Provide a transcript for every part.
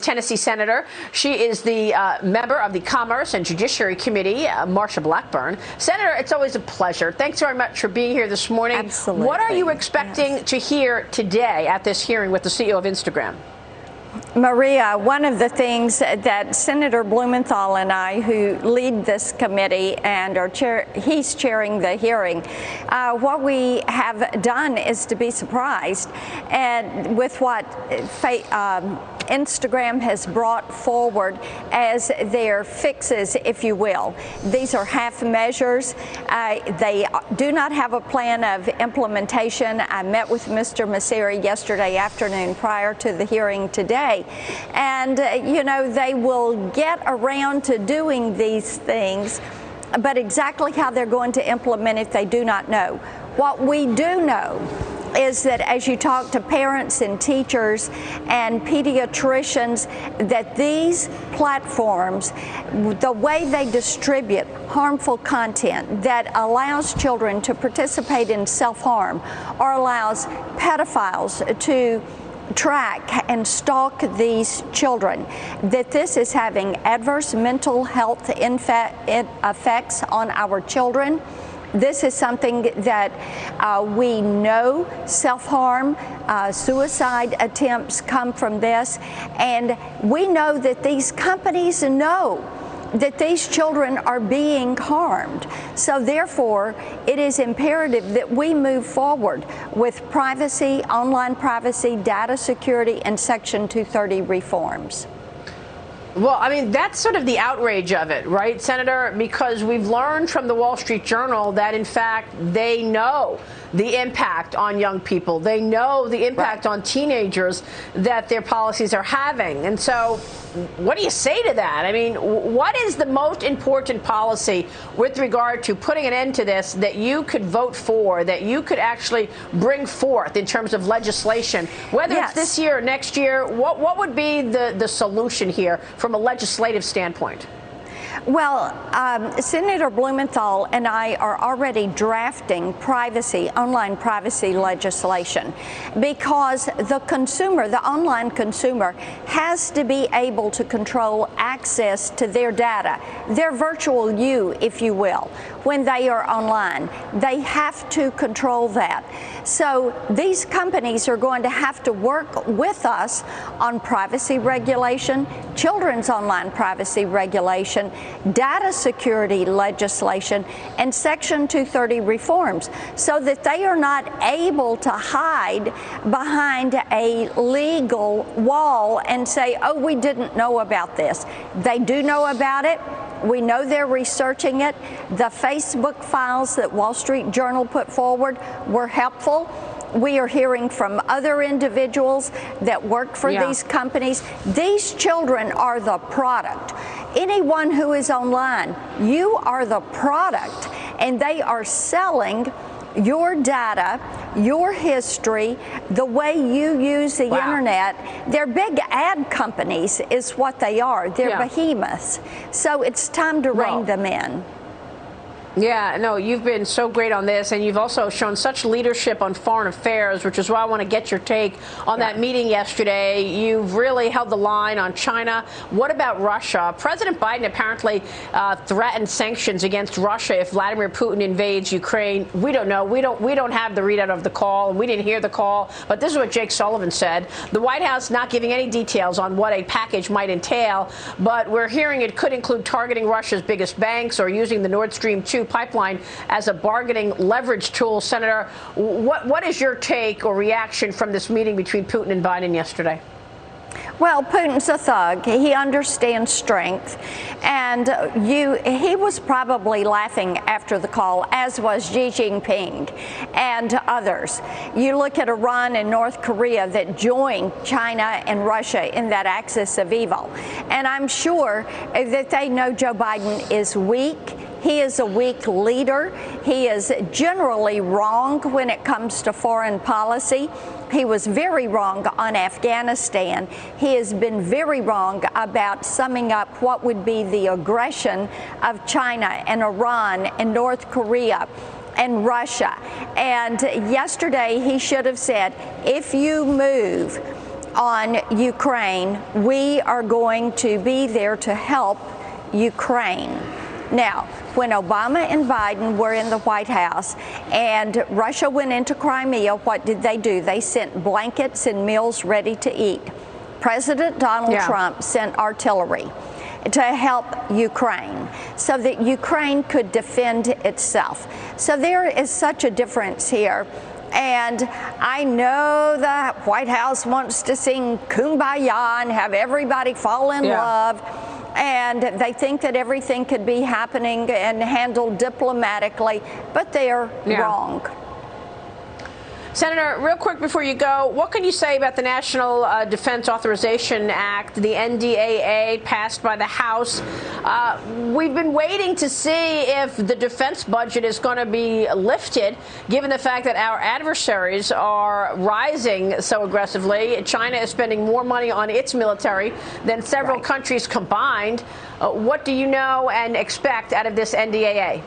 Tennessee Senator. She is the member of the Commerce and Judiciary Committee, Sen Blackburn. Senator, it's always a pleasure. Thanks very much for being here this morning. Absolutely. What are you expecting to hear today at this hearing with the CEO of Instagram? Maria, one of the things that Senator Blumenthal and I, who lead this committee and he's chairing the hearing, what we have done is to be surprised and with what Instagram has brought forward as their fixes, if you will. These are half measures. They do not have a plan of implementation. I met with Mr. Masseri yesterday afternoon prior to the hearing today. And, you know, they will get around to doing these things, but exactly how they're going to implement it, they do not know. What we do know is that as you talk to parents and teachers and pediatricians, that these platforms, the way they distribute harmful content that allows children to participate in self-harm or allows pedophiles to track and stalk these children, that this is having adverse mental health effects on our children. This is something that we know self-harm, suicide attempts come from this, and we know that these companies know that these children are being harmed. So therefore, it is imperative that we move forward with privacy, online privacy, data security, and Section 230 reforms. Well, I mean, that's sort of the outrage of it, right, Senator? Because we've learned from the Wall Street Journal that, in fact, they know the impact on young people. They know the impact on teenagers that their policies are having. And so what do you say to that? I mean, what is the most important policy with regard to putting an end to this that you could vote for, that you could actually bring forth in terms of legislation, whether it's this year or next year? What would be the solution here from a legislative standpoint? Well, Senator Blumenthal and I are already drafting online privacy legislation, because the consumer, the online consumer, has to be able to control access to their data, their virtual you, if you will, when they are online. They have to control that. So these companies are going to have to work with us on privacy regulation, children's online privacy regulation, data security legislation, and Section 230 reforms, so that they are not able to hide behind a legal wall and say, oh, we didn't know about this. They do know about it. We know they're researching it. The Facebook files that Wall Street Journal put forward were helpful. We are hearing from other individuals that work for these companies. These children are the product. Anyone who is online, you are the product, and they are selling your data, your history, the way you use the internet. They're big ad companies is what they are. They're behemoths. So it's time to rein them in. Yeah, no, you've been so great on this, and you've also shown such leadership on foreign affairs, which is why I want to get your take on that meeting yesterday. You've really held the line on China. What about Russia? President Biden apparently threatened sanctions against Russia if Vladimir Putin invades Ukraine. We don't know. We don't have the readout of the call, and we didn't hear the call. But this is what Jake Sullivan said. The White House not giving any details on what a package might entail, but we're hearing it could include targeting Russia's biggest banks or using the Nord Stream 2 pipeline as a bargaining leverage tool. Senator, what is your take or reaction from this meeting between Putin and Biden yesterday? Well, Putin's a thug. He understands strength, and he was probably laughing after the call, as was Xi Jinping and others. You look at Iran and North Korea that joined China and Russia in that axis of evil, and I'm sure that they know Joe Biden is weak. He is a weak leader. He is generally wrong when it comes to foreign policy. He was very wrong on Afghanistan. He has been very wrong about summing up what would be the aggression of China and Iran and North Korea and Russia. And yesterday he should have said, if you move on Ukraine. We are going to be there to help Ukraine. Now, when Obama and Biden were in the White House and Russia went into Crimea, what did they do? They sent blankets and meals ready to eat. President Donald Trump sent artillery to help Ukraine so that Ukraine could defend itself. So there is such a difference here. And I know the White House wants to sing Kumbaya and have everybody fall in love. And they think that everything could be happening and handled diplomatically, but they're wrong. Senator, real quick before you go, what can you say about the National Defense Authorization Act, the NDAA, passed by the House? We've been waiting to see if the defense budget is going to be lifted, given the fact that our adversaries are rising so aggressively. China is spending more money on its military than several countries combined. What do you know and expect out of this NDAA?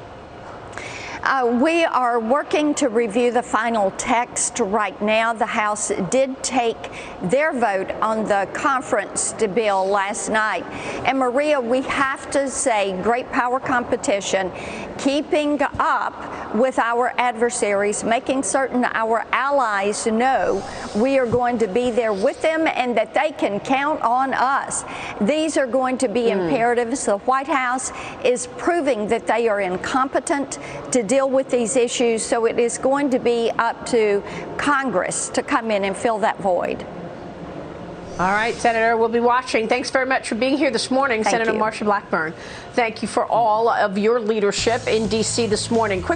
We are working to review the final text right now. The House did take their vote on the conference bill last night. And Maria, we have to say great power competition, keeping up with our adversaries, making certain our allies know we are going to be there with them and that they can count on us. These are going to be imperatives. The White House is proving that they are incompetent to deal with these issues, so it is going to be up to Congress to come in and fill that void. All right, Senator, we'll be watching. Thanks very much for being here this morning, Senator Marsha Blackburn. Thank you for all of your leadership in D.C. this morning.